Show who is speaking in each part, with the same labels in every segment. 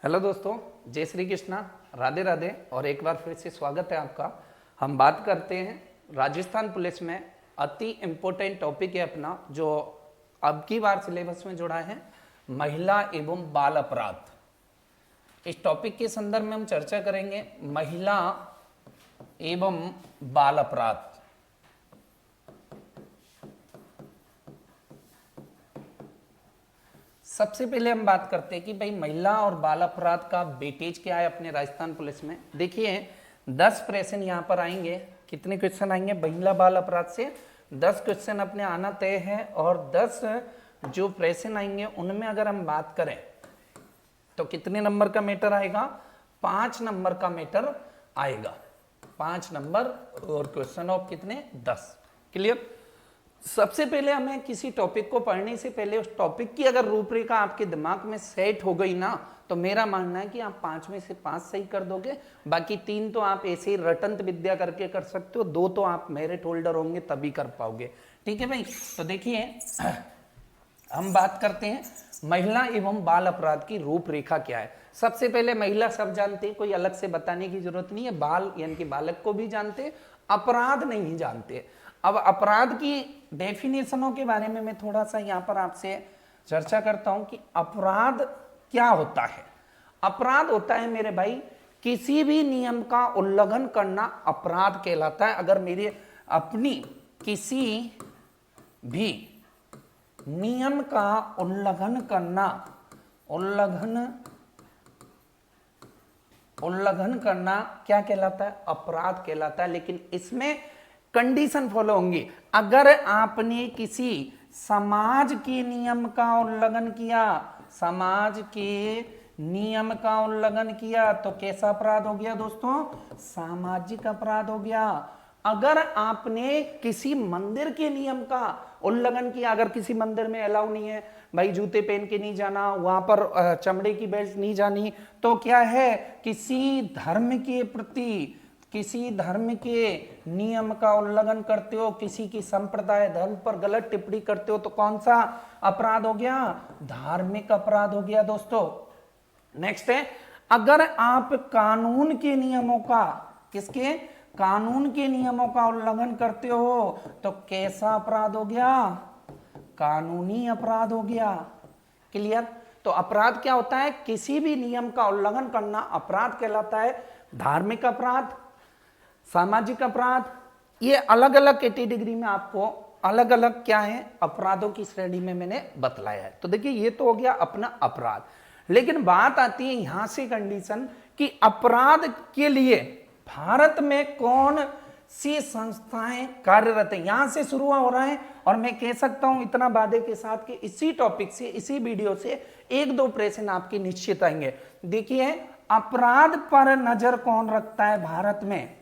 Speaker 1: Hello दोस्तों, जय श्री कृष्णा, राधे राधे। और एक बार फिर से स्वागत है आपका। हम बात करते हैं राजस्थान पुलिस में अति इम्पोर्टेंट टॉपिक है अपना, जो अब की बार सिलेबस में जुड़ा है, महिला एवं बाल अपराध। इस टॉपिक के संदर्भ में हम चर्चा करेंगे महिला एवं बाल अपराध। सबसे पहले हम बात करते हैं कि भाई महिला और बाल अपराध का वेटेज क्या है अपने राजस्थान पुलिस में। देखिए 10 प्रश्न यहाँ पर आएंगे। कितने क्वेश्चन आएंगे महिला बाल अपराध से? 10 क्वेश्चन अपने आना तय है। और 10 जो प्रश्न आएंगे उनमें अगर हम बात करें तो कितने नंबर का मैटर आएगा? 5 नंबर का मैटर आएगा। 5 नंबर और क्वेश्चन ऑफ कितने? 10। क्लियर? सबसे पहले हमें किसी टॉपिक को पढ़ने से पहले उस टॉपिक की अगर रूपरेखा आपके दिमाग में सेट हो गई ना, तो मेरा मानना है कि आप 5 में से 5 सही कर दोगे। बाकी 3 तो आप ऐसे ही रटंत विद्या करके कर सकते हो, 2 तो आप मेरिट होल्डर होंगे तभी कर पाओगे। ठीक है भाई? तो देखिए हम बात करते हैं महिला एवं बाल अपराध की रूपरेखा क्या है। सबसे पहले महिला सब जानते हैं, कोई अलग से बताने की जरूरत नहीं है। बाल यानी कि बालक को भी जानते, अपराध नहीं जानते। अब अपराध की डेफिनेशनों के बारे में मैं थोड़ा सा यहां पर आपसे चर्चा करता हूं कि अपराध क्या होता है। अपराध होता है मेरे भाई, किसी भी नियम का उल्लंघन करना अपराध कहलाता है। अगर मेरे अपनी किसी भी नियम का उल्लंघन करना क्या कहलाता है? अपराध कहलाता है। लेकिन इसमें कंडीशन फॉलो होंगी। अगर आपने किसी समाज के नियम का उल्लंघन किया, समाज के नियम का उल्लंघन किया, तो कैसा अपराध हो गया दोस्तों? सामाजिक अपराध हो गया। अगर आपने किसी मंदिर के नियम का उल्लंघन किया, अगर किसी मंदिर में अलाउ नहीं है भाई जूते पहन के नहीं जाना, वहां पर चमड़े की बेल्ट नहीं जानी, तो क्या है? किसी धर्म के प्रति, किसी धर्म के नियम का उल्लंघन करते हो, किसी की संप्रदाय धर्म पर गलत टिप्पणी करते हो, तो कौन सा अपराध हो गया? धार्मिक अपराध हो गया दोस्तों। नेक्स्ट है, अगर आप कानून के नियमों का, किसके? कानून के नियमों का उल्लंघन करते हो, तो कैसा अपराध हो गया? कानूनी अपराध हो गया। क्लियर? तो अपराध क्या होता है? किसी भी नियम का उल्लंघन करना अपराध कहलाता है। धार्मिक अपराध, सामाजिक अपराध, ये अलग अलग कैटेगरी में आपको अलग अलग क्या है अपराधों की श्रेणी में मैंने बतलाया है। तो देखिए ये तो हो गया अपना अपराध। लेकिन बात आती है यहां से कंडीशन कि अपराध के लिए भारत में कौन सी संस्थाएं कार्यरत है। यहां से शुरू हो रहा है। और मैं कह सकता हूं इतना वादे के साथ कि इसी टॉपिक से, इसी वीडियो से 1-2 प्रश्न आपके निश्चित आएंगे। देखिए अपराध पर नजर कौन रखता है भारत में?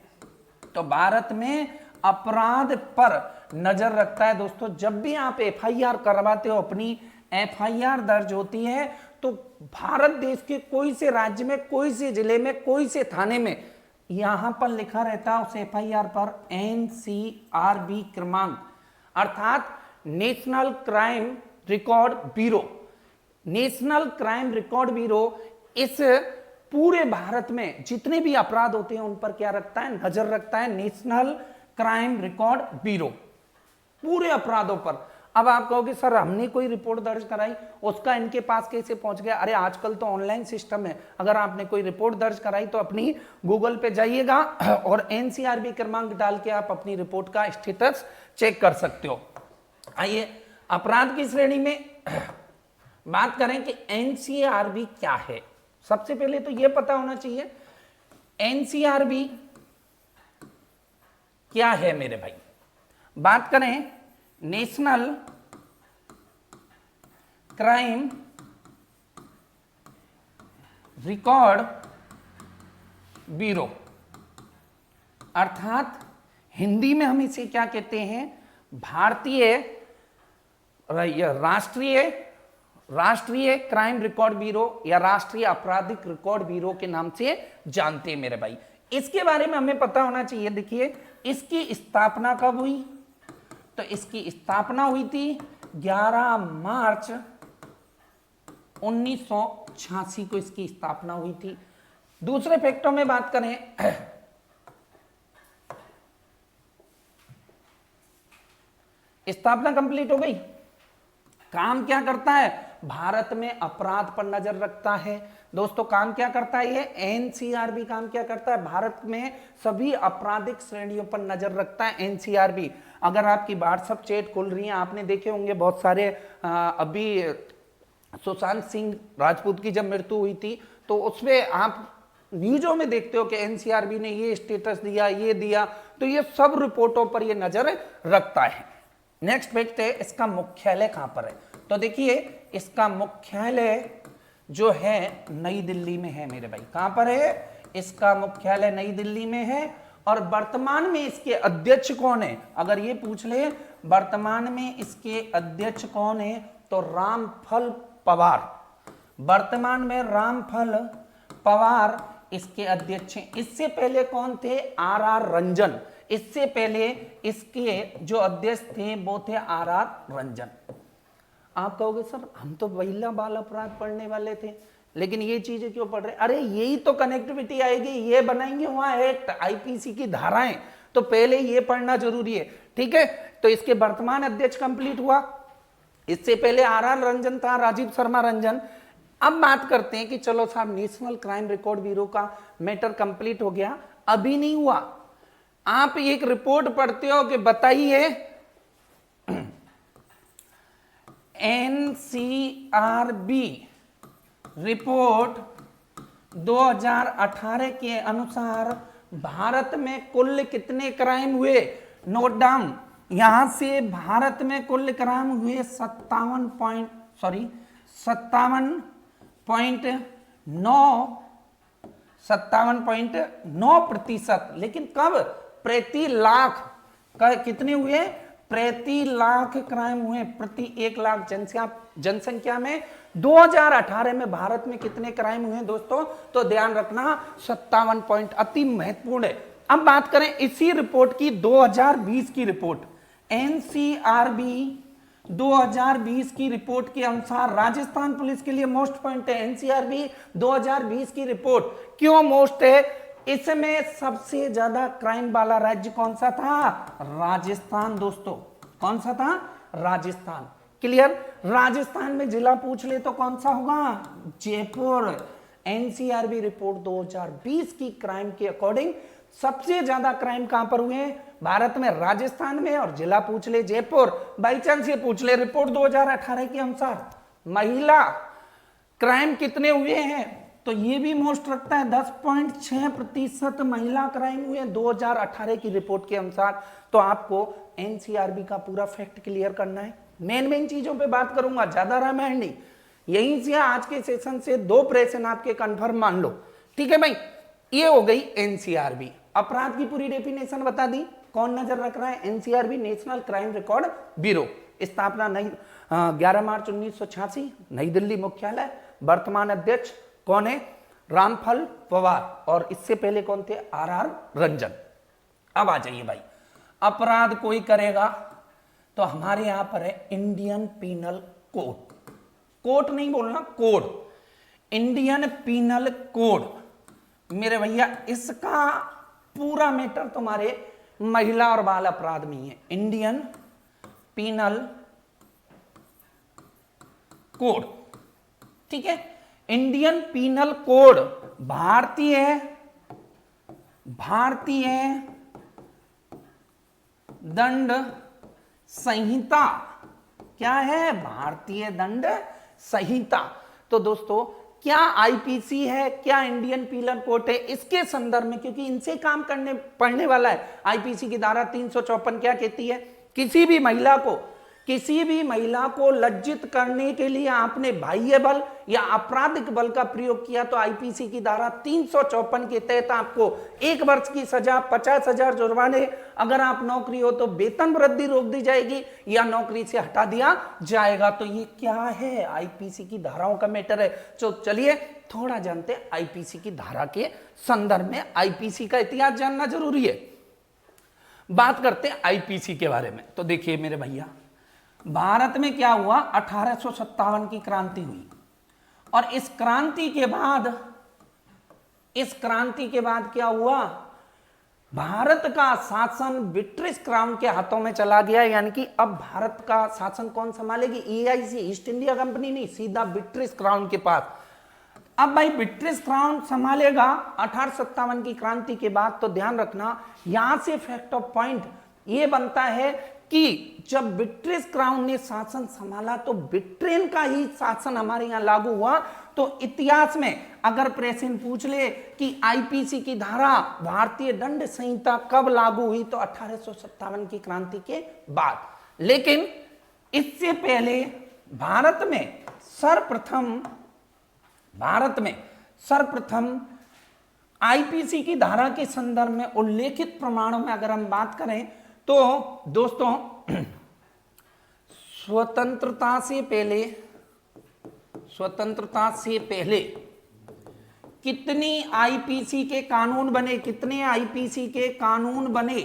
Speaker 1: तो भारत में अपराध पर नजर रखता है दोस्तों, जब भी आप एफआईआर करवाते हो, अपनी एफआईआर दर्ज होती है, तो भारत देश के कोई से राज्य में, कोई से जिले में, कोई से थाने में यहां पर लिखा रहता है उस एफआईआर पर एनसीआरबी क्रमांक, अर्थात national crime record bureau. National crime record bureau इस पूरे भारत में जितने भी अपराध होते हैं उन पर क्या रखता है? नजर रखता है नेशनल क्राइम रिकॉर्ड ब्यूरो, पूरे अपराधों पर। अब आप कहोगे सर हमने कोई रिपोर्ट दर्ज कराई, उसका इनके पास कैसे पहुंच गया? अरे आजकल तो ऑनलाइन सिस्टम है। अगर आपने कोई रिपोर्ट दर्ज कराई तो अपनी गूगल पे जाइएगा और एनसीआरबी क्रमांक डाल के आप अपनी रिपोर्ट का स्टेटस चेक कर सकते हो। आइए अपराध की श्रेणी में बात करें कि एनसीआरबी क्या है। सबसे पहले तो यह पता होना चाहिए एनसीआरबी क्या है मेरे भाई। बात करें नेशनल क्राइम रिकॉर्ड ब्यूरो, अर्थात हिंदी में हम इसे क्या कहते हैं? भारतीय राष्ट्रीय क्राइम रिकॉर्ड ब्यूरो या राष्ट्रीय आपराधिक रिकॉर्ड ब्यूरो के नाम से जानते हैं मेरे भाई। इसके बारे में हमें पता होना चाहिए। देखिए इसकी स्थापना कब हुई? तो इसकी स्थापना हुई थी 11 मार्च 19 1986 को इसकी स्थापना हुई थी। दूसरे फैक्टों में बात करें, स्थापना कंप्लीट हो गई। काम क्या करता है? भारत में अपराध पर नजर रखता है। दोस्तों काम क्या करता है? ये एनसीआरबी काम क्या करता है? भारत में सभी आपराधिक श्रेणियों पर नजर रखता है एनसीआरबी। अगर आपकी व्हाट्सएप चैट खुल रही है, आपने देखे होंगे बहुत सारे अभी सुशांत सिंह राजपूत की जब मृत्यु हुई थी तो उसमें आप न्यूज़ों में देखते हो कि एनसीआरबी ने ये स्टेटस दिया, ये दिया, तो ये सब रिपोर्टों पर ये नजर रखता है। नेक्स्ट फैक्ट है, इसका मुख्यालय कहां पर है? तो देखिए इसका मुख्यालय जो है नई दिल्ली में है मेरे भाई। कहां पर है? इसका मुख्यालय नई दिल्ली में है। और वर्तमान में इसके अध्यक्ष कौन है? अगर ये पूछ ले वर्तमान में इसके अध्यक्ष कौन है, तो रामफल पवार। वर्तमान में रामफल पवार इसके अध्यक्ष हैं। इससे पहले कौन थे? आर रंजन। इससे पहले इसके जो अध्यक्ष थे वो थे आर रंजन। आप कहोगे सर हम तो महिला बाल अपराध पढ़ने वाले थे, लेकिन ये चीजें क्यों पढ़ रहे? अरे यही तो कनेक्टिविटी आएगी, ये बनाएंगे वहां एक्ट आईपीसी की धाराएं, तो पहले ये पढ़ना जरूरी है। ठीक है, तो इसके वर्तमान अध्यक्ष कंप्लीट हुआ। इससे पहले आर रंजन था, राजीव शर्मा रंजन। अब बात करते हैं कि चलो साहब नेशनल क्राइम रिकॉर्ड ब्यूरो का मैटर कंप्लीट हो गया। अभी नहीं हुआ। आप एक रिपोर्ट पढ़ते हो कि बताइए एनसीआरबी रिपोर्ट 2018 के अनुसार भारत में कुल कितने क्राइम हुए? Note down. यहां से भारत में कुल क्राइम हुए 57.9%। लेकिन कब? प्रति लाख का कितने हुए? प्रति लाख क्राइम हुए, प्रति 1 लाख जनसंख्या में 2018 में भारत में कितने क्राइम हुए दोस्तों? तो ध्यान रखना 57 पॉइंट, अति महत्वपूर्ण है। अब बात करें इसी रिपोर्ट की 2020 की रिपोर्ट, एनसीआरबी 2020 की रिपोर्ट के अनुसार राजस्थान पुलिस के लिए मोस्ट पॉइंट है। एनसीआरबी 2020 की रिपोर्ट क्यों मोस्ट है? इसमें सबसे ज्यादा क्राइम वाला राज्य कौन सा था? राजस्थान। दोस्तों कौन सा था? राजस्थान। क्लियर? राजस्थान में जिला पूछ ले तो कौन सा होगा? जयपुर। एनसीआरबी रिपोर्ट 2020 की क्राइम के अकॉर्डिंग सबसे ज्यादा क्राइम कहां पर हुए? भारत में राजस्थान में, और जिला पूछ ले जयपुर। बाई चांस ये पूछ ले रिपोर्ट 2018 के अनुसार महिला क्राइम कितने हुए हैं, तो ये भी मोस्ट रखता है। 10.6% महिला क्राइम हुए 2018 की रिपोर्ट के अनुसार। तो आपको एनसीआरबी का पूरा फैक्ट क्लियर करना है। मेन चीजों पे बात करूंगा, ज्यादा रामायण नहीं। यहीं से आज के सेशन से 2 प्रश्न आपके कंफर्म मान लो। ठीक है भाई, ये हो गई एनसीआरबी। अपराध की पूरी डेफिनेशन बता दी। कौन नजर रख रहा है? NCRB national crime record bureau. स्थापना 11 मार्च 1986, नई दिल्ली मुख्यालय। वर्तमान अध्यक्ष कौन है? रामफल पवार। और इससे पहले कौन थे? आर रंजन। अब आ जाइए भाई, अपराध कोई करेगा तो हमारे यहां पर है इंडियन पीनल कोड। कोर्ट नहीं बोलना, कोड। इंडियन पीनल कोड मेरे भैया, इसका पूरा मैटर तुम्हारे महिला और बाल अपराध में ही है। Indian penal code. ठीक है, इंडियन पीनल कोड भारतीय दंड संहिता। क्या है? भारतीय दंड संहिता। तो दोस्तों क्या आईपीसी है, क्या इंडियन पीनल कोड है, इसके संदर्भ में, क्योंकि इनसे काम पढ़ने वाला है। आईपीसी की धारा 354 क्या कहती है? किसी भी महिला को लज्जित करने के लिए आपने बाह्य बल या आपराधिक बल का प्रयोग किया तो आईपीसी की धारा 354 के तहत आपको 1 वर्ष की सजा, 50,000 जुर्माने, अगर आप नौकरी हो तो वेतन वृद्धि रोक दी जाएगी या नौकरी से हटा दिया जाएगा। तो ये क्या है? आईपीसी की धाराओं का मैटर है। तो चलिए थोड़ा जानते हैं आईपीसी की धारा के संदर्भ में। आईपीसी का इतिहास जानना जरूरी है। बात करते हैं आईपीसी के बारे में। तो देखिए मेरे भैया, भारत में क्या हुआ? 1857 की क्रांति हुई और इस क्रांति के बाद क्या हुआ, भारत का शासन ब्रिटिश क्राउन के हाथों में चला गया, यानी कि अब भारत का शासन कौन संभालेगी, EIC, ईस्ट इंडिया कंपनी नहीं, सीधा ब्रिटिश क्राउन के पास। अब भाई ब्रिटिश क्राउन संभालेगा 1857 की क्रांति के बाद। तो ध्यान रखना, यहां से फैक्ट ऑफ पॉइंट ये बनता है कि जब ब्रिटिश क्राउन ने शासन संभाला तो ब्रिटेन का ही शासन हमारे यहां लागू हुआ। तो इतिहास में अगर प्रेसिन पूछ ले कि IPC की धारा, भारतीय दंड संहिता कब लागू हुई, तो 1857 की क्रांति के बाद। लेकिन इससे पहले भारत में सर्वप्रथम IPC की धारा के संदर्भ में उल्लेखित प्रमाणों में अगर हम बात करें तो दोस्तों, स्वतंत्रता से पहले कितनी IPC के कानून बने, कितने IPC के कानून बने।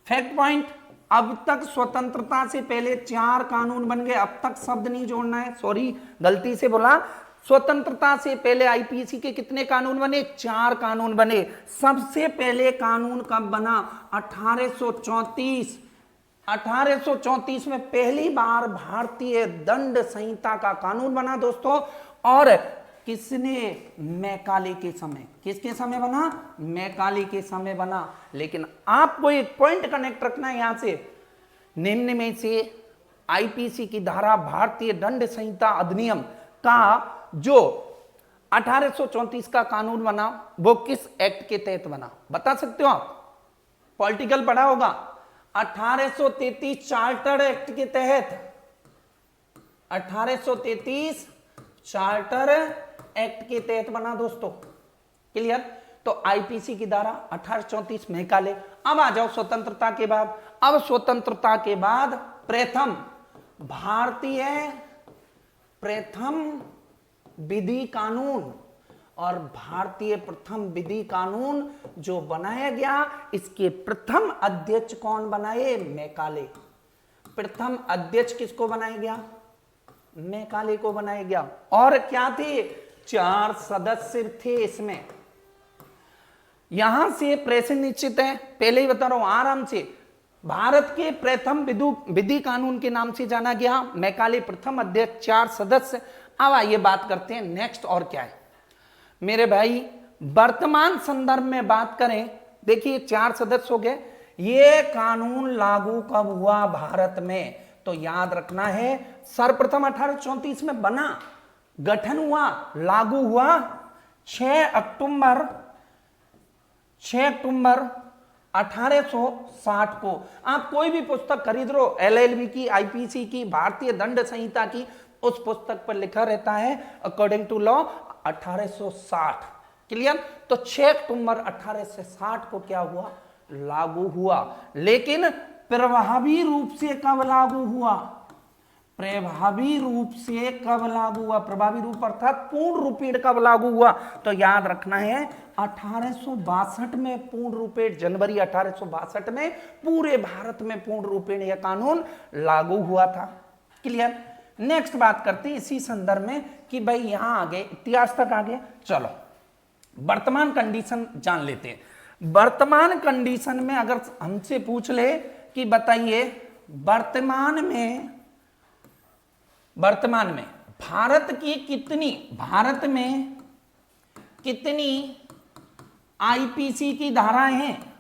Speaker 1: फैक्ट पॉइंट, अब तक स्वतंत्रता से पहले 4 कानून बन गए। अब तक शब्द नहीं जोड़ना है, सॉरी गलती से बोला। स्वतंत्रता से पहले IPC के कितने कानून बने, 4 कानून बने। सबसे पहले कानून कब बना, 1834। 1834 में पहली बार भारतीय दंड संहिता का कानून बना दोस्तों। और किसने, मैकाले के समय। किसके समय बना, मैकाले के समय बना। लेकिन आपको एक पॉइंट कनेक्ट रखना है यहां से, निम्न में से IPC की धारा, भारतीय दंड संहिता अधिनियम का जो 1834 का कानून बना, वो किस एक्ट के तहत बना, बता सकते हो आप, पॉलिटिकल पढ़ा होगा। 1833 चार्टर एक्ट के तहत, 1833 चार्टर एक्ट के तहत बना दोस्तों। क्लियर। तो IPC की धारा 1834 मैकाले। अब आ जाओ स्वतंत्रता के बाद। अब स्वतंत्रता के बाद प्रथम विधि कानून, और भारतीय प्रथम विधि कानून जो बनाया गया, इसके प्रथम अध्यक्ष कौन बनाए, मैकाले। प्रथम अध्यक्ष किसको बनाया गया, मैकाले को बनाया गया। और क्या थे, 4 सदस्य थे इसमें। यहां से प्रेषण निश्चित है, पहले ही बता रहा हूं आराम से। भारत के प्रथम विधि कानून के नाम से जाना गया, मैकाले प्रथम अध्यक्ष, 4 सदस्य। अब आइए बात करते हैं नेक्स्ट और क्या है मेरे भाई। वर्तमान संदर्भ में बात करें, देखिए 4 सदस्य हो गए। ये कानून लागू कब हुआ भारत में, तो याद रखना है सर्वप्रथम 1834 में बना, गठन हुआ, लागू हुआ 6 अक्टूबर 1860 को। आप कोई भी पुस्तक खरीद लो, LLB की, IPC की, भारतीय दंड संहिता की, उस पुस्तक पर लिखा रहता है अकॉर्डिंग टू लॉ 1860। क्लियर। तो 6 अक्टूबर 1860 को क्या हुआ, लागू हुआ। लेकिन प्रभावी रूप से कब लागू हुआ, प्रभावी रूप से कब लागू हुआ, प्रभावी रूप अर्थात पूर्ण रूपेण कब लागू हुआ, तो याद रखना है 1862 में पूर्ण रूपेण, जनवरी 1862 में पूरे भारत में पूर्ण रूपेण यह कानून लागू हुआ था। क्लियर। नेक्स्ट बात करते हैं इसी संदर्भ में कि भाई यहां आगे इतिहास तक आगे चलो, वर्तमान कंडीशन जान लेते हैं। वर्तमान कंडीशन में अगर हमसे पूछ ले कि बताइए वर्तमान में भारत में कितनी IPC की धाराएं हैं,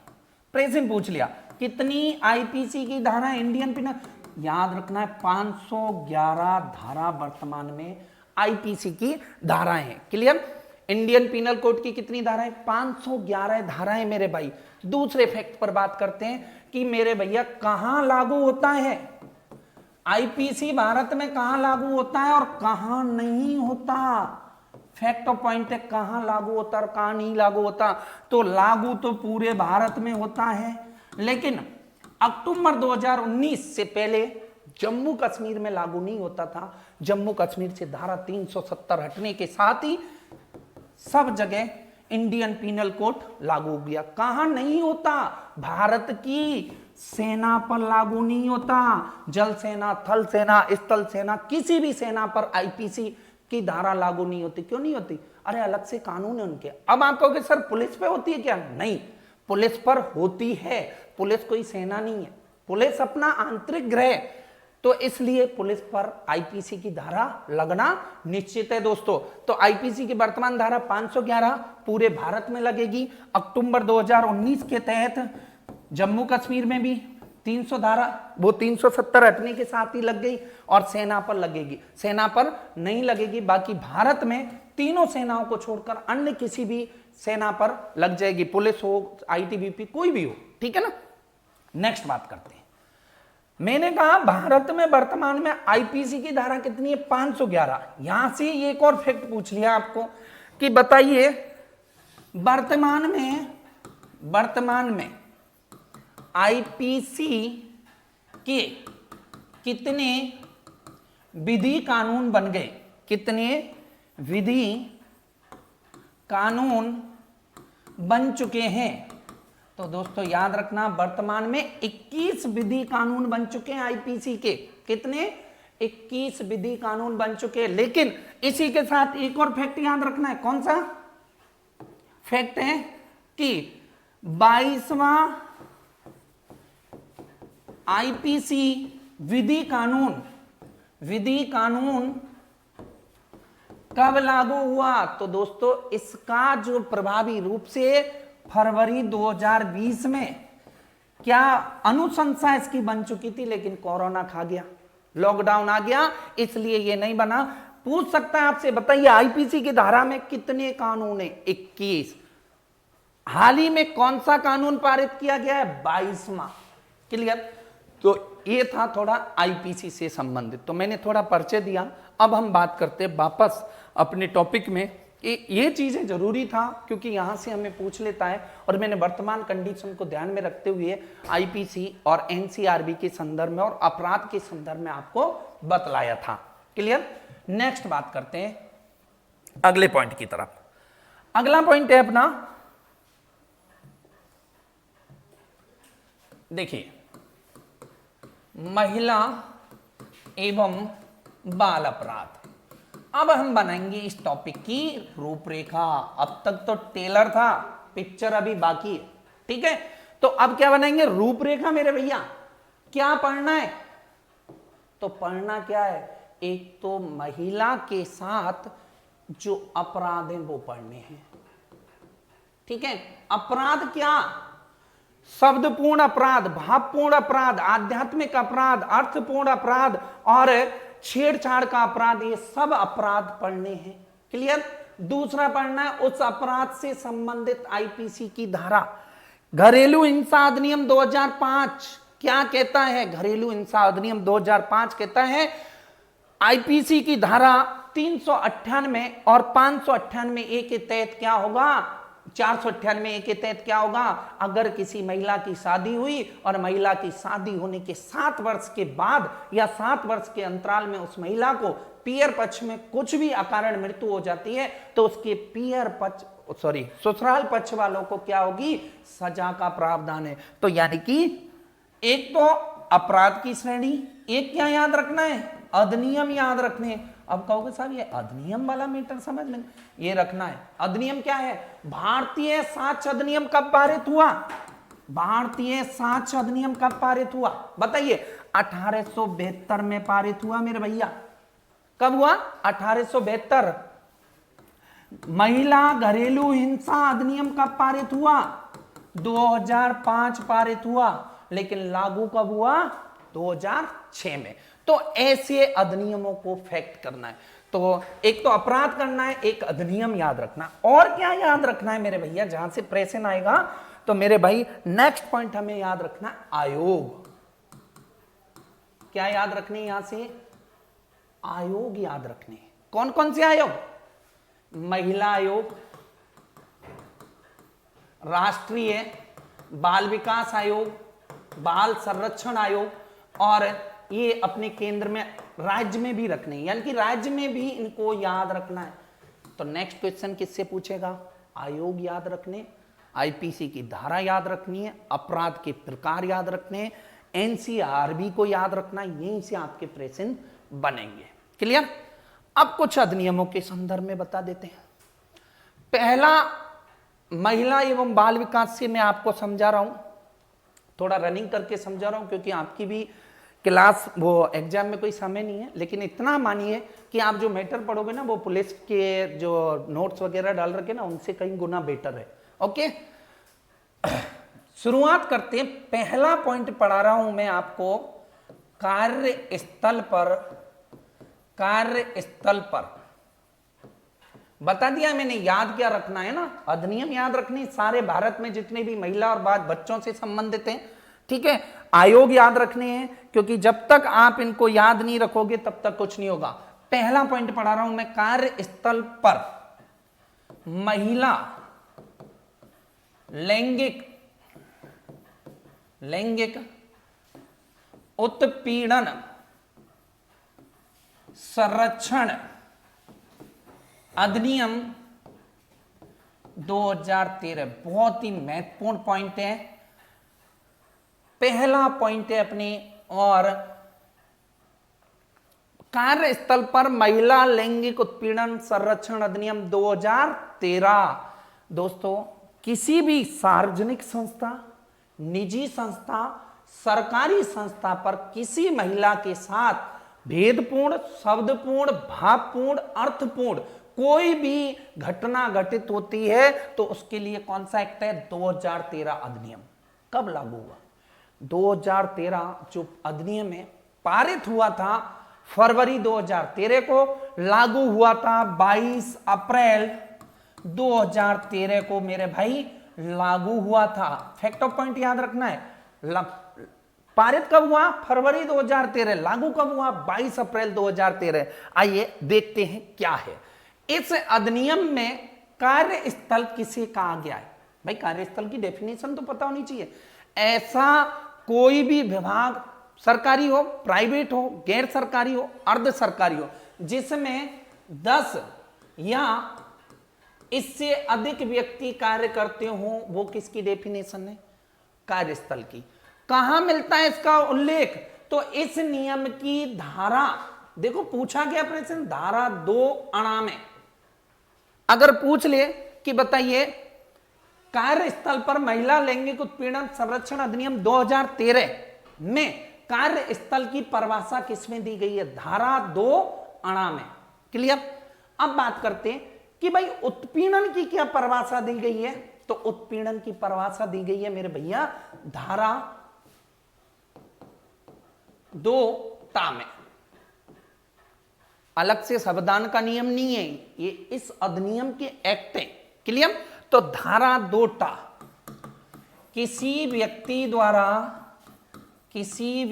Speaker 1: प्रेजेंट पूछ लिया, कितनी IPC की धाराएं, इंडियन पिनल, याद रखना है 511 धारा वर्तमान में IPC की धाराएं हैं। क्लियर। इंडियन पिनल कोड की कितनी धाराएं, 511 धाराएं मेरे भाई। दूसरे फैक्ट पर बात करते हैं कि मेरे भैया कहां लागू होता है IPC, भारत में कहां लागू होता है और कहां नहीं होता। फैक्ट ऑफ पॉइंट है, कहां लागू होता और कहां नहीं लागू होता। तो लागू तो पूरे भारत में होता है, लेकिन अक्टूबर 2019 से पहले जम्मू कश्मीर में लागू नहीं होता था। जम्मू कश्मीर से धारा 370 हटने के साथ ही सब जगह इंडियन पिनल कोड लागू हो गया। कहां नहीं होता, भारत की सेना पर लागू नहीं होता, जल सेना, थल सेना, स्थल सेना, किसी भी सेना पर IPC की धारा लागू नहीं होती। क्यों नहीं होती? अरे अलग से कानून है उनके। अब आप कहोगे सर पुलिस पे होती है क्या? नहीं, पुलिस पर होती है। पुलिस कोई सेना नहीं है, पुलिस अपना आंतरिक गृह, तो इसलिए पुलिस पर आईपीसी की धारा लगना निश्चित है दोस्तों। तो आईपीसी की वर्तमान धारा 511 पूरे भारत में लगेगी। अक्टूबर 2019 के तहत जम्मू कश्मीर में भी 300 धारा, वो 370 हटने के साथ ही लग गई और सेना पर लगेगी। सेना पर नहीं लगेगी, बाकी भारत में तीनों सेनाओं को छोड़कर अन्य किसी भी सेना पर लग जाएगी, पुलिस हो, आईटीबीपी, कोई भी हो, ठीक है ना। नेक्स्ट बात करते हैं। मैंने कहा भारत में वर्तमान में आईपीसी की धारा कितनी है? 511। यहां से एक और फैक्ट पूछ लिया आपको कि बताइए वर्तमान में आईपीसी के कितने विधि कानून बन गए? कितने विधि कानून बन चुके हैं? तो दोस्तों याद रखना वर्तमान में 21 विधि कानून बन चुके हैं आईपीसी के। कितने? 21 विधि कानून बन चुके हैं। लेकिन इसी के साथ एक और फैक्ट याद रखना है। कौन सा फैक्ट है? कि 22वां आईपीसी विधि कानून कब लागू हुआ? तो दोस्तों इसका जो प्रभावी रूप से फरवरी 2020 में क्या अनुशंसा इसकी बन चुकी थी, लेकिन कोरोना खा गया, लॉकडाउन आ गया, इसलिए ये नहीं बना। पूछ सकता है आपसे, बताइए आईपीसी की धारा में कितने कानून है? 21। हाल ही में कौन सा कानून पारित किया गया है? 22वां। क्लियर? तो ये था थोड़ा आईपीसी से संबंधित, तो मैंने थोड़ा परिचय दिया। अब हम बात करते हैं वापस अपने टॉपिक में। ये चीजें जरूरी था क्योंकि यहां से हमें पूछ लेता है, और मैंने वर्तमान कंडीशन को ध्यान में रखते हुए आईपीसी और एनसीआरबी के संदर्भ में और अपराध के संदर्भ में आपको बतलाया था। क्लियर? नेक्स्ट बात करते हैं अगले पॉइंट की तरफ। अगला पॉइंट है अपना, देखिए, महिला एवं बाल अपराध। अब हम बनाएंगे इस टॉपिक की रूपरेखा। अब तक तो टेलर था, पिक्चर अभी बाकी है, ठीक है। तो अब क्या बनाएंगे? रूपरेखा मेरे भैया। क्या पढ़ना है? तो पढ़ना क्या है? एक तो महिला के साथ जो अपराध हैं वो पढ़ने हैं, ठीक है। अपराध क्या? शब्दपूर्ण अपराध, भावपूर्ण अपराध, आध्यात्मिक अपराध, अर्थपूर्ण अपराध और छेड़छाड़ का अपराध, ये सब अपराध पढ़ने हैं। क्लियर? दूसरा पढ़ना है उस अपराध से संबंधित आईपीसी की धारा। घरेलू हिंसा अधिनियम 2005 क्या कहता है? घरेलू हिंसा अधिनियम 2005 कहता है आईपीसी की धारा 398 और 598 ए के तहत क्या होगा? 498 ए के तहत क्या होगा? अगर किसी महिला की शादी हुई और महिला की शादी होने के 7 वर्ष के बाद या 7 वर्ष के अंतराल में उस महिला को पियर पक्ष में कुछ भी अकारण मृत्यु हो जाती है, तो उसके ससुराल पक्ष वालों को क्या होगी? सजा का प्रावधान है। तो यानी कि एक तो अपराध की श्रेणी, एक क्या याद रखना है? अधिनियम याद रखने हैं। अब कहोगे साहब ये अधिनियम वाला मीटर समझ लेंगे, ये रखना है। अधिनियम क्या है? भारतीय साक्ष्य अधिनियम कब पारित हुआ? भारतीय साक्ष्य अधिनियम कब पारित हुआ? बताइए। 1872 में पारित हुआ मेरे भैया। कब हुआ? 1872। महिला घरेलू हिंसा अधिनियम कब पारित हुआ? 2005 पारित हुआ, लेकिन लागू कब हुआ? 2006 में। तो ऐसे अधिनियमों को फैक्ट करना है। तो एक तो अपराध करना है, एक अधिनियम याद रखना। और क्या याद रखना है मेरे भैया? जहां से प्रश्न आएगा तो मेरे भाई नेक्स्ट पॉइंट हमें याद रखना है आयोग। क्या याद रखने? यहां से आयोग याद रखने। कौन कौन से आयोग? महिला आयोग, राष्ट्रीय बाल विकास आयोग, बाल संरक्षण आयोग, और ये अपने केंद्र में राज्य में भी रखने, यानी कि राज्य में भी इनको याद रखना है। तो नेक्स्ट क्वेश्चन किससे पूछेगा? आयोग याद रखने, आईपीसी की धारा याद रखनी है, अपराध के प्रकार याद रखने, एनसीआरबी को याद रखना, यहीं से आपके प्रश्न बनेंगे। क्लियर? अब कुछ अधिनियमों के संदर्भ में बता देते हैं। पहला, महिला एवं बाल विकास से मैं आपको समझा रहा हूं, थोड़ा रनिंग करके समझा रहा हूं, क्योंकि आपकी भी क्लास वो एग्जाम में कोई समय नहीं है, लेकिन इतना मानिए कि आप जो मैटर पढ़ोगे ना वो पुलिस के जो नोट्स वगैरह डाल रखे ना उनसे कई गुना बेटर है। ओके, शुरुआत करते हैं। पहला पॉइंट पढ़ा रहा हूं मैं आपको, कार्यस्थल पर बता दिया मैंने, याद क्या रखना है ना, अधिनियम याद रखने सारे भारत में जितने भी महिला और बाल बच्चों से संबंधित हैं, ठीक है। आयोग याद रखने हैं, क्योंकि जब तक आप इनको याद नहीं रखोगे तब तक कुछ नहीं होगा। पहला पॉइंट पढ़ा रहा हूं मैं, कार्यस्थल पर महिला लैंगिक उत्पीड़न संरक्षण अधिनियम 2013 बहुत ही महत्वपूर्ण पॉइंट है, पहला पॉइंट है अपने। और कार्यस्थल पर महिला लैंगिक उत्पीड़न संरक्षण अधिनियम 2013 दोस्तों, किसी भी सार्वजनिक संस्था, निजी संस्था, सरकारी संस्था पर किसी महिला के साथ भेदपूर्ण, शब्दपूर्ण, भावपूर्ण, अर्थपूर्ण कोई भी घटना घटित होती है तो उसके लिए कौन सा एक्ट है? 2013 अधिनियम। कब लागू हुआ? 2013 जो अधिनियम है पारित हुआ था फरवरी 2013 को, लागू हुआ था 22 अप्रैल 2013 को मेरे भाई लागू हुआ था। फैक्ट ऑफ पॉइंट याद रखना है, पारित कब हुआ? फरवरी 2013, लागू कब हुआ? 22 अप्रैल 2013। आइए देखते हैं क्या है इस अधिनियम में। कार्यस्थल किसे कहा गया है? भाई कार्यस्थल की डेफिनेशन तो पता होनी चाहिए। ऐसा कोई भी विभाग, सरकारी हो, प्राइवेट हो, गैर सरकारी हो, अर्ध सरकारी हो, जिसमें 10 या इससे अधिक व्यक्ति कार्य करते हो, वो किसकी डेफिनेशन है? कार्यस्थल की। कहां मिलता है इसका उल्लेख? तो इस नियम की धारा, देखो पूछा गया प्रश्न धारा 2 अणा में, अगर पूछ ले कि बताइए कार्यस्थल पर महिला लैंगिक उत्पीड़न संरक्षण अधिनियम 2013 में कार्यस्थल की परिभाषा किसमें दी गई है? धारा 2 अणा में। क्लियर? अब बात करते हैं कि भाई उत्पीड़न की क्या परिभाषा दी गई है? तो उत्पीड़न की परिभाषा दी गई है मेरे भैया धारा 2 ता में। अलग से संविधान का नियम नहीं है, ये इस अधिनियम के एक्ट है। क्लियर? तो धारा 2 टा, किसी व्यक्ति द्वारा किसी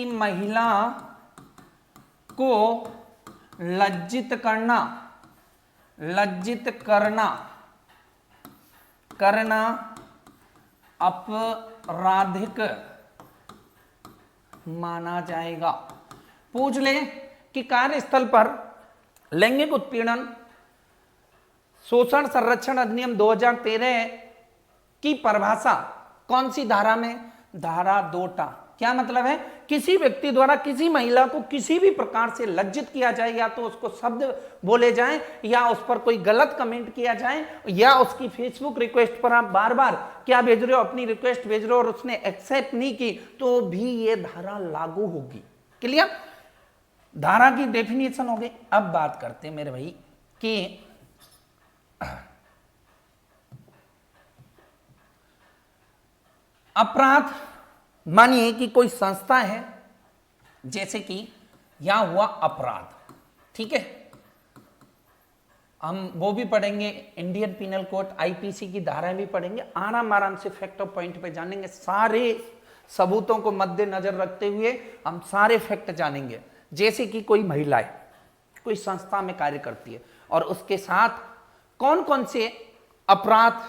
Speaker 1: महिला को लज्जित करना आपराधिक माना जाएगा। पूछ ले कि कार्यस्थल पर लैंगिक उत्पीड़न शोषण संरक्षण अधिनियम 2013 की परिभाषा कौन सी धारा में? धारा 2 टा। क्या मतलब है? किसी व्यक्ति द्वारा किसी महिला को किसी भी प्रकार से लज्जित किया जाए, या तो उसको शब्द बोले जाएं, या उस पर कोई गलत कमेंट किया जाए, या उसकी फेसबुक रिक्वेस्ट पर आप बार बार क्या भेज रहे हो, अपनी रिक्वेस्ट भेज रहे हो और उसने एक्सेप्ट नहीं की, तो भी ये धारा लागू होगी। क्लियर? धारा की डेफिनेशन हो गई। अब बात करते हैं मेरे भाई कि अपराध, मानिए कि कोई संस्था है, जैसे कि यहां हुआ अपराध, ठीक है, हम वो भी पढ़ेंगे, इंडियन पिनल कोड आईपीसी की धाराएं भी पढ़ेंगे, आराम से फैक्ट ऑफ पॉइंट पे जानेंगे, सारे सबूतों को मद्देनजर रखते हुए हम सारे फैक्ट जानेंगे। जैसे कि कोई महिला है, कोई संस्था में कार्य करती है, और उसके साथ कौन कौन से अपराध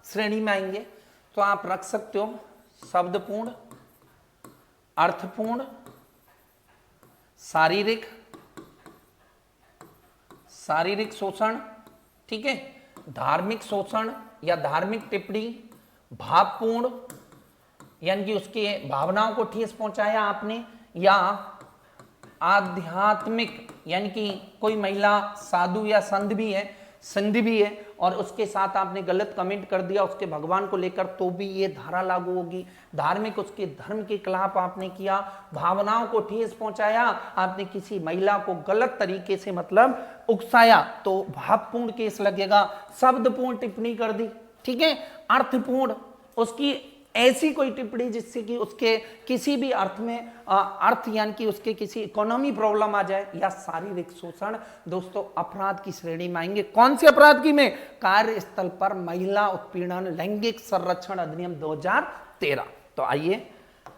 Speaker 1: श्रेणी में आएंगे, तो आप रख सकते हो शब्दपूर्ण, अर्थपूर्ण, शारीरिक शोषण, ठीक है, धार्मिक शोषण या धार्मिक टिप्पणी, भावपूर्ण, यानी कि उसके भावनाओं को ठेस पहुंचाया आपने, या आध्यात्मिक यानी कि कोई महिला साधु या संत भी है और उसके साथ आपने गलत कमेंट कर दिया उसके भगवान को लेकर, तो भी ये धारा लागू होगी। धार्मिक उसके धर्म के खिलाफ आपने किया, भावनाओं को ठेस पहुंचाया, आपने किसी महिला को गलत तरीके से मतलब उकसाया, तो भावपूर्ण केस लगेगा। शब्दपूर्ण टिप्पणी कर दी, ठीक है, अर्थपूर्ण, उसकी ऐसी कोई टिप्पणी जिससे कि उसके किसी भी अर्थ में अर्थ यानी कि उसके किसी इकोनॉमी प्रॉब्लम आ जाए, या शारीरिक शोषण, दोस्तों अपराध की श्रेणी में आएंगे। कौन से अपराध की में? कार्यस्थल पर महिला उत्पीड़न लैंगिक संरक्षण अधिनियम 2013। तो आइए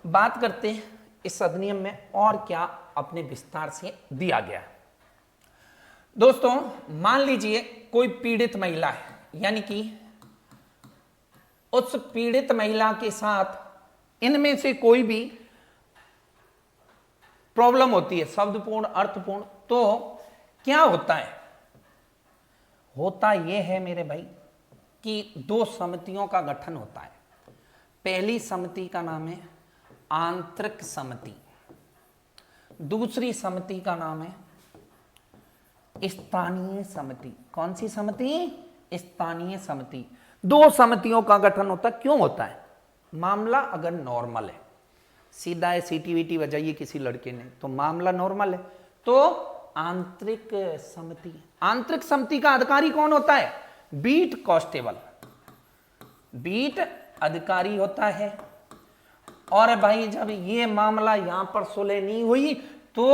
Speaker 1: बात करते हैं इस अधिनियम में और क्या अपने विस्तार से दिया गया है। दोस्तों मान लीजिए कोई पीड़ित महिला है, यानी कि उस पीड़ित महिला के साथ इनमें से कोई भी प्रॉब्लम होती है, शब्दपूर्ण अर्थपूर्ण, तो क्या होता है? होता यह है मेरे भाई कि दो समितियों का गठन होता है। पहली समिति का नाम है आंतरिक समिति, दूसरी समिति का नाम है स्थानीय समिति। कौन सी समिति? स्थानीय समिति। दो समितियों का गठन होता है। क्यों होता है? मामला अगर नॉर्मल है, सीधा है, सीटीवीटी बजाइए किसी लड़के ने, तो मामला नॉर्मल है, तो आंतरिक समिति। आंतरिक समिति का अधिकारी कौन होता है? बीट कांस्टेबल, बीट अधिकारी होता है। और भाई जब ये मामला यहां पर सुलह नहीं हुई तो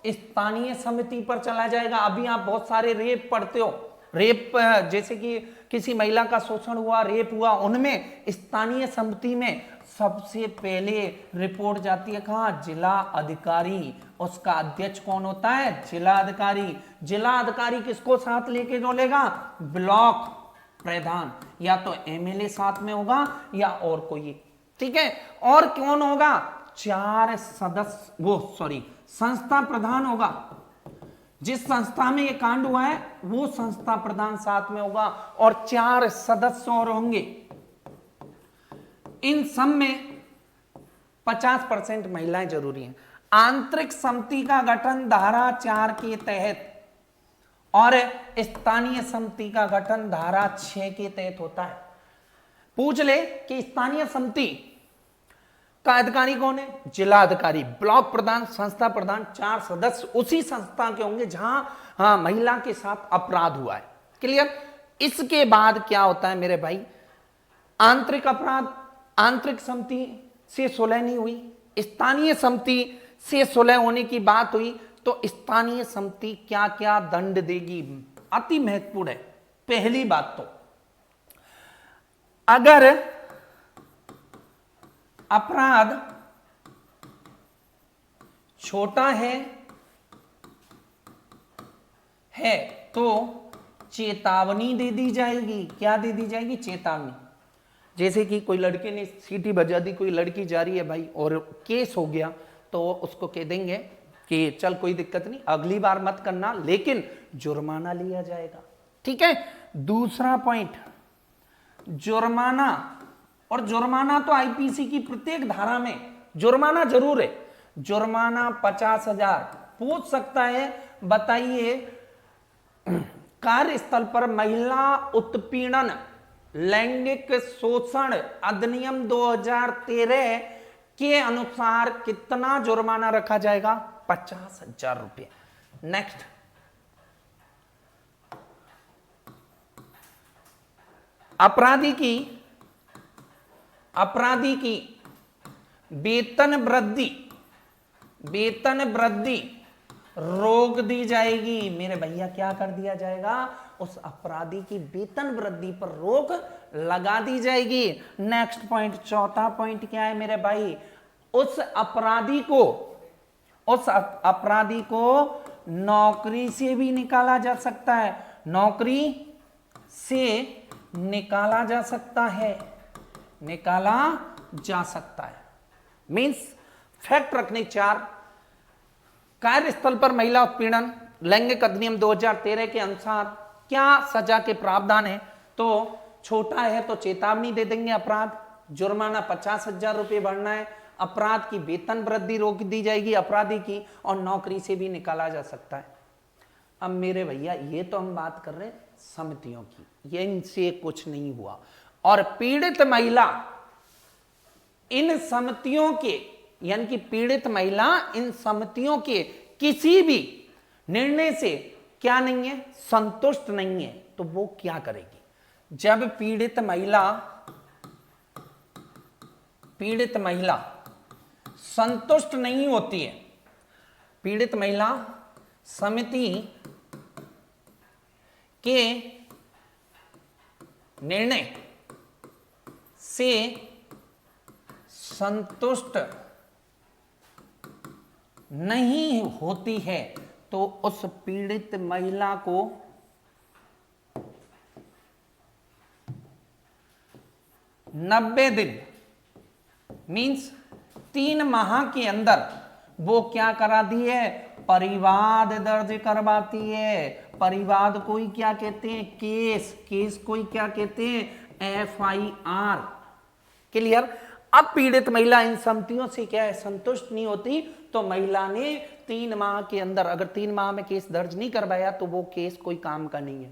Speaker 1: स्थानीय समिति पर चला जाएगा। अभी आप बहुत सारे रेप पढ़ते हो, रेप जैसे कि किसी महिला का शोषण हुआ, रेप हुआ, उनमें स्थानीय समिति में सबसे पहले रिपोर्ट जाती है कहां? जिला अधिकारी। उसका अध्यक्ष कौन होता है? जिला अधिकारी। जिला अधिकारी किसको साथ लेके डोलेगा? ब्लॉक प्रधान, या तो एमएलए साथ में होगा या और कोई, ठीक है। और कौन होगा? 4 सदस्य, संस्था प्रधान होगा। जिस संस्था में ये कांड हुआ है वो संस्था प्रधान साथ में होगा, और 4 सदस्य और होंगे। इन सब में 50% महिलाएं जरूरी हैं। आंतरिक समिति का गठन धारा 4 के तहत और स्थानीय समिति का गठन धारा 6 के तहत होता है। पूछ ले कि स्थानीय समिति का अधिकारी कौन है? जिला अधिकारी, ब्लॉक प्रधान, संस्था प्रधान, 4 सदस्य उसी संस्था के होंगे जहां महिला के साथ अपराध हुआ है। क्लियर? इसके बाद क्या होता है मेरे भाई? आंतरिक अपराध, आंतरिक समिति से सुलह नहीं हुई, स्थानीय समिति से सुलह होने की बात हुई, तो स्थानीय समिति क्या क्या दंड देगी? अति महत्वपूर्ण है। पहली बात तो अगर अपराध छोटा है तो चेतावनी दे दी जाएगी। क्या दे दी जाएगी? चेतावनी। जैसे कि कोई लड़के ने सीटी बजा दी, कोई लड़की जा रही है भाई और केस हो गया, तो उसको कह देंगे कि चल कोई दिक्कत नहीं, अगली बार मत करना, लेकिन जुर्माना लिया जाएगा, ठीक है। दूसरा पॉइंट, जुर्माना। और जुर्माना तो आईपीसी की प्रत्येक धारा में जुर्माना जरूर है। जुर्माना 50,000। पूछ सकता है बताइए कार्यस्थल पर महिला उत्पीड़न लैंगिक शोषण अधिनियम 2013 के अनुसार कितना जुर्माना रखा जाएगा? 50,000 रुपये। नेक्स्ट, अपराधी की वेतन वृद्धि रोक दी जाएगी। मेरे भैया क्या कर दिया जाएगा? उस अपराधी की वेतन वृद्धि पर रोक लगा दी जाएगी। नेक्स्ट पॉइंट, चौथा पॉइंट क्या है मेरे भाई? उस अपराधी को नौकरी से भी निकाला जा सकता है। नौकरी से निकाला जा सकता है। मींस फैक्ट रखने 4। कार्यस्थल पर महिला उत्पीड़न लैंगिक अधिनियम 2013 के अनुसार क्या सजा के प्रावधान है? तो छोटा है तो चेतावनी दे देंगे अपराध, जुर्माना 50,000 रुपये भरना है, अपराध की वेतन वृद्धि रोक दी जाएगी अपराधी की, और नौकरी से भी निकाला जा सकता है। अब मेरे भैया ये तो हम बात कर रहे हैं समितियों की, ये इनसे कुछ नहीं हुआ। और पीड़ित महिला इन समितियों के, यानी कि पीड़ित महिला इन समितियों के किसी भी निर्णय से क्या नहीं है, संतुष्ट नहीं है, तो वो क्या करेगी? जब पीड़ित महिला संतुष्ट नहीं होती है, पीड़ित महिला समिति के निर्णय से संतुष्ट नहीं होती है, तो उस पीड़ित महिला को 90 दिन मीन्स 3 माह के अंदर वो क्या कराती है, परिवाद दर्ज करवाती है। परिवाद को ही क्या कहते हैं, केस को ही क्या कहते हैं, FIR। क्लियर? अब पीड़ित महिला इन समितियों से क्या है, संतुष्ट नहीं होती, तो महिला ने 3 माह के अंदर, अगर 3 माह में केस दर्ज नहीं करवाया तो वो केस कोई काम का नहीं है।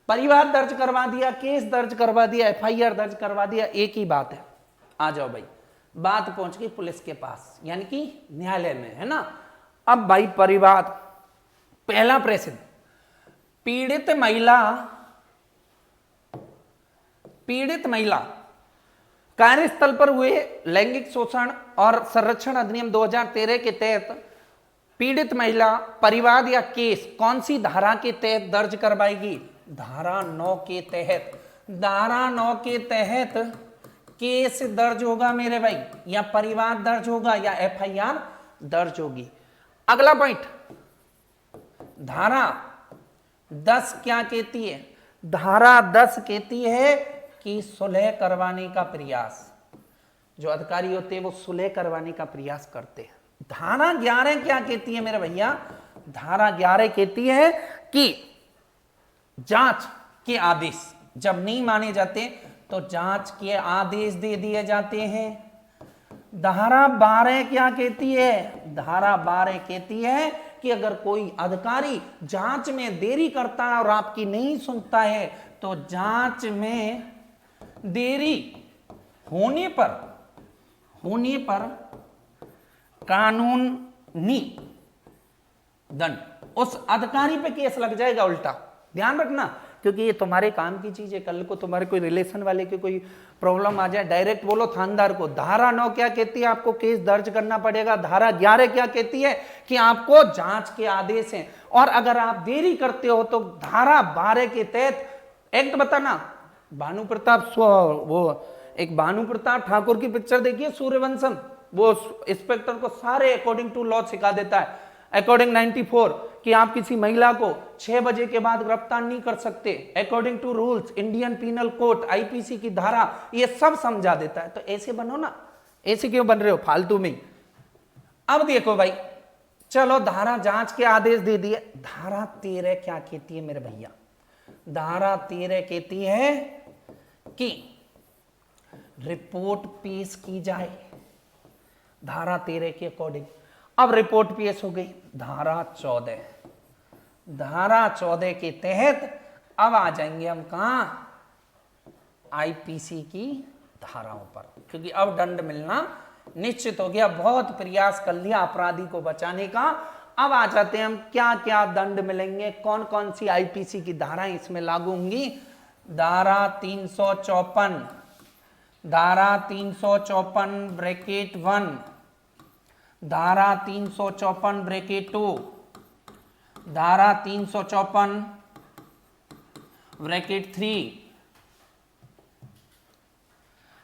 Speaker 1: परिवाद दर्ज करवा दिया, केस दर्ज करवा दिया, FIR दर्ज करवा दिया, एक ही बात है। आ जाओ भाई, बात पहुंच गई पुलिस के पास, यानी कि न्यायालय में, है ना। अब भाई परिवाद, पहला प्रश्न, पीड़ित महिला कार्यस्थल पर हुए लैंगिक शोषण और संरक्षण अधिनियम 2013 के तहत पीड़ित महिला परिवाद या केस कौन सी धारा के तहत दर्ज करवाएगी? धारा 9 के तहत। धारा 9 के तहत केस दर्ज होगा मेरे भाई, या परिवाद दर्ज होगा, या FIR दर्ज होगी। अगला पॉइंट, धारा 10 क्या कहती है? धारा 10 कहती है कि सुलह करवाने का प्रयास, जो अधिकारी होते हैं वो सुलह करवाने का प्रयास करते हैं। धारा 11 क्या कहती है मेरे भैया? धारा 11 कहती है कि जांच के आदेश जब नहीं माने जाते तो जांच के आदेश दे दिए जाते हैं। धारा 12 क्या कहती है? धारा 12 कहती है कि अगर कोई अधिकारी जांच में देरी करता है और आपकी नहीं सुनता है, तो जांच में देरी होने पर कानूनी दंड, उस अधिकारी पे केस लग जाएगा उल्टा। ध्यान रखना, क्योंकि ये तुम्हारे काम की चीज है। कल को तुम्हारे कोई रिलेशन वाले की कोई प्रॉब्लम आ जाए, डायरेक्ट बोलो थानेदार को। धारा 9 क्या कहती है? आपको केस दर्ज करना पड़ेगा। धारा 11 क्या कहती है? कि आपको जांच के आदेश हैं, और अगर आप देरी करते हो तो धारा 12 के तहत एक्ट बताना। भानु प्रताप, वो एक भानु प्रताप ठाकुर की पिक्चर देखिए सूर्यवंशम, वो इंस्पेक्टर को सारे अकॉर्डिंग टू लॉ सिखा देता है, अकॉर्डिंग 94, कि आप किसी महिला को 6 बजे के बाद गिरफ्तार नहीं कर सकते, according to rules, Indian penal code, IPC की धारा, ये सब समझा देता है। तो ऐसे बनो ना, ऐसे क्यों बन रहे हो फालतू में। अब देखो भाई, चलो धारा जांच के आदेश दे दिए। धारा 13 क्या कहती है मेरे भैया? धारा 13 कहती है कि रिपोर्ट पेश की जाए, धारा 13 के अकॉर्डिंग। अब रिपोर्ट पेश हो गई। धारा 14, धारा 14 के तहत अब आ जाएंगे हम कहां? IPC की धाराओं पर, क्योंकि अब दंड मिलना निश्चित हो गया। बहुत प्रयास कर लिया अपराधी को बचाने का। अब आ जाते हैं हम, क्या क्या दंड मिलेंगे, कौन कौन सी IPC की धाराएं इसमें लागू होंगी। धारा 354, धारा 354 ब्रैकेट 1, धारा 354 ब्रैकेट 2, धारा 354 ब्रैकेट 3,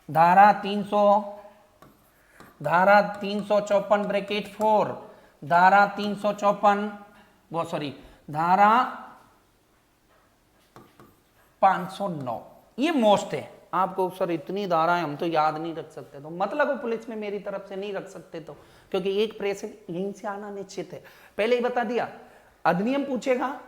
Speaker 1: धारा 354 ब्रैकेट 4, धारा 354 धारा 509। ये मोस्ट है। आपको सर इतनी धाराएं हम तो याद नहीं रख सकते, तो मतलब वो पुलिस में मेरी तरफ से नहीं रख सकते, तो क्योंकि एक प्रश्न यहीं से आना निश्चित है। पहले ही बता दिया, अधिनियम पूछेगा,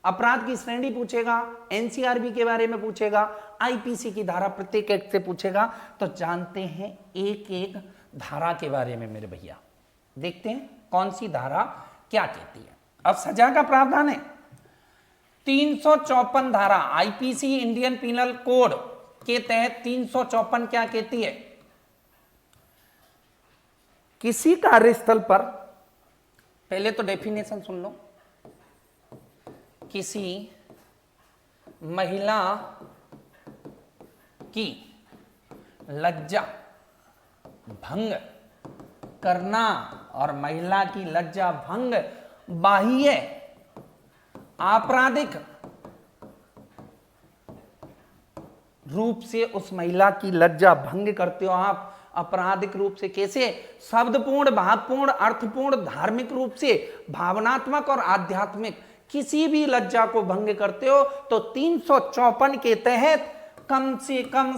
Speaker 1: अपराध की श्रेणी पूछेगा, एनसीआरबी के बारे में पूछेगा, आईपीसी की धारा प्रत्येक एक्ट से पूछेगा। तो जानते हैं एक एक धारा के बारे में मेरे भैया, देखते हैं कौन सी धारा क्या कहती है। अब सजा का प्रावधान है 354 धारा आईपीसी इंडियन पिनल कोड के तहत 354 क्या कहती है, किसी कार्यस्थल पर, पहले तो डेफिनेशन सुन लो, किसी महिला की लज्जा भंग करना, और महिला की लज्जा भंग बाह्य आपराधिक रूप से उस महिला की लज्जा भंग करते हो आप, आपराधिक रूप से कैसे, शब्दपूर्ण, भावपूर्ण, अर्थपूर्ण, धार्मिक रूप से, भावनात्मक और आध्यात्मिक किसी भी लज्जा को भंग करते हो तो 354 के तहत कम से कम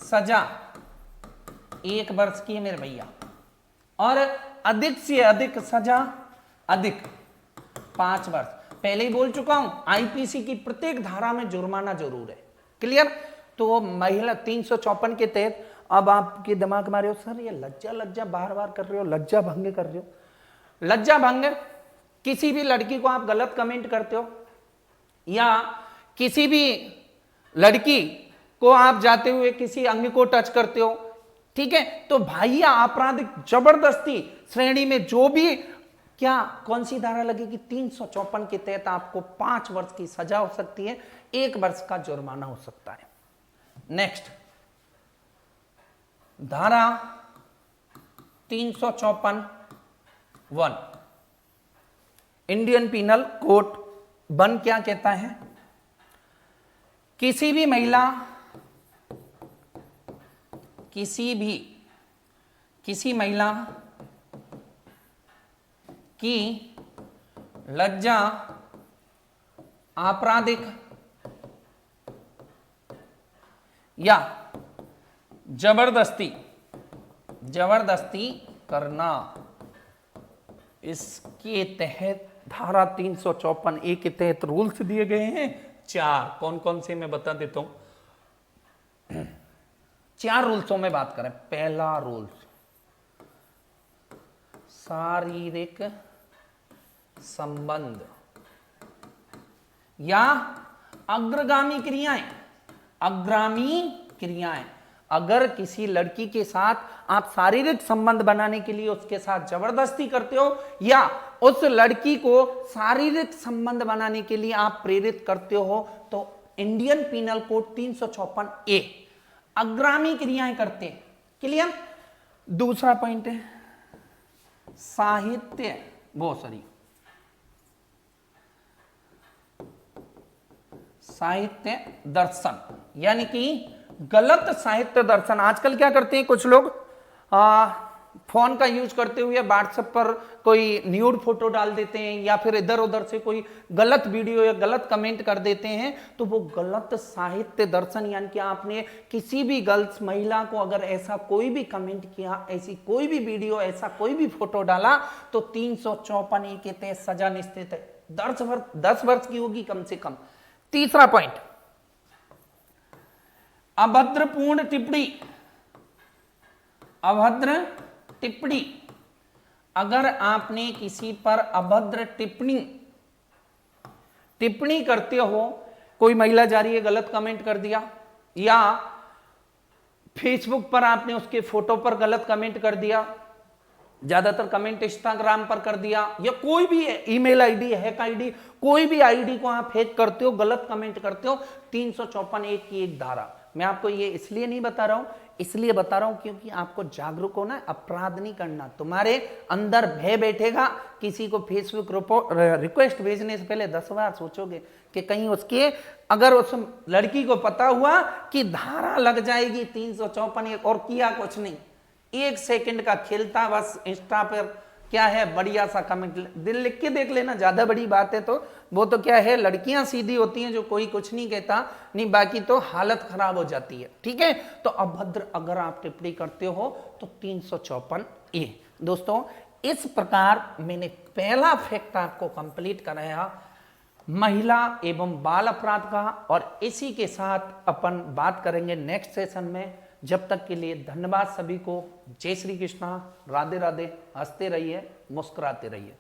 Speaker 1: सजा 1 वर्ष की है मेरे भैया, और अधिक से अधिक सजा अधिक 5 वर्ष। पहले ही बोल चुका हूं आईपीसी की प्रत्येक धारा में जुर्माना जरूर है, क्लियर। तो महिला 354 के तहत, अब आपके दिमाग में आ रहे हो सर ये लज्जा बार बार कर रहे हो, लज्जा भंग कर रहे हो। लज्जा भंग, किसी भी लड़की को आप गलत कमेंट करते हो, या किसी भी लड़की को आप जाते हुए किसी अंग को टच करते हो, ठीक है, तो बाह्य आपराधिक जबरदस्ती श्रेणी में जो भी क्या कौन सी धारा लगेगी, 354 के तहत आपको 5 वर्ष की सजा हो सकती है, 1 वर्ष का जुर्माना हो सकता है। नेक्स्ट धारा 354(1) इंडियन पिनल कोड 1 क्या कहता है, किसी भी महिला, किसी महिला की लज्जा आपराधिक या जबरदस्ती करना, इसके तहत धारा 354(1) के तहत रूल्स दिए गए हैं 4। कौन कौन से मैं बता देता हूं, 4 रूल्सों में बात करें। पहला रूल्स शारीरिक संबंध या अग्रगामी क्रियाएं, अगर किसी लड़की के साथ आप शारीरिक संबंध बनाने के लिए उसके साथ जबरदस्ती करते हो, या उस लड़की को शारीरिक संबंध बनाने के लिए आप प्रेरित करते हो, तो इंडियन पिनल कोड 354(a) अग्रामी क्रियाएं करते, क्लियर। दूसरा पॉइंट है साहित्य दर्शन, यानी कि गलत साहित्य दर्शन। आजकल क्या करते हैं कुछ लोग, फोन का यूज करते हुए व्हाट्सएप पर कोई न्यूड फोटो डाल देते हैं, या फिर इधर उधर से कोई गलत वीडियो या गलत कमेंट कर देते हैं, तो वो गलत साहित्य दर्शन, यानी कि आपने किसी भी गर्ल्स महिला को अगर ऐसा कोई भी कमेंट किया, ऐसी कोई भी वीडियो, ऐसा कोई भी फोटो डाला, तो 354(a) के तहत सजा निश्चित है, 10 वर्ष की होगी कम से कम। तीसरा पॉइंट अभद्रपूर्ण टिप्पणी, अगर आपने किसी पर अभद्र टिप्पणी करते हो, कोई महिला जा रही है गलत कमेंट कर दिया, या फेसबुक पर आपने उसके फोटो पर गलत कमेंट कर दिया, ज्यादातर कमेंट इंस्टाग्राम पर कर दिया, या कोई भी ईमेल आईडी, हैक आईडी, कोई भी आईडी को आप हैक करते हो, गलत कमेंट करते हो, 354(1) की एक धारा। मैं आपको ये इसलिए नहीं बता रहा हूं, इसलिए बता रहा हूं क्योंकि आपको जागरूक होना, अपराध नहीं करना। तुम्हारे अंदर भय बैठेगा, किसी को फेसबुक रिक्वेस्ट भेजने से पहले 10 बार सोचोगे कि कहीं उसके, अगर उस लड़की को पता हुआ कि धारा लग जाएगी 354(1) और किया कुछ नहीं, 1 सेकंड का खेल था, बस इंस्टा पर क्या है बढ़िया सा कमेंट दिल लिख के देख लेना, ज्यादा बड़ी बात है तो वो तो क्या है, लड़कियां सीधी होती हैं जो कोई कुछ नहीं कहता, नहीं बाकी तो हालत खराब हो जाती है, ठीक है। तो अभद्र अगर आप टिप्पणी करते हो तो 354(a). दोस्तों इस प्रकार मैंने पहला फैक्ट आपको कंप्लीट कराया महिला एवं बाल अपराध का, और इसी के साथ अपन बात करेंगे नेक्स्ट सेशन में। जब तक के लिए धन्यवाद सभी को। जय श्री कृष्णा, राधे राधे, हंसते रहिए, मुस्कुराते रहिए।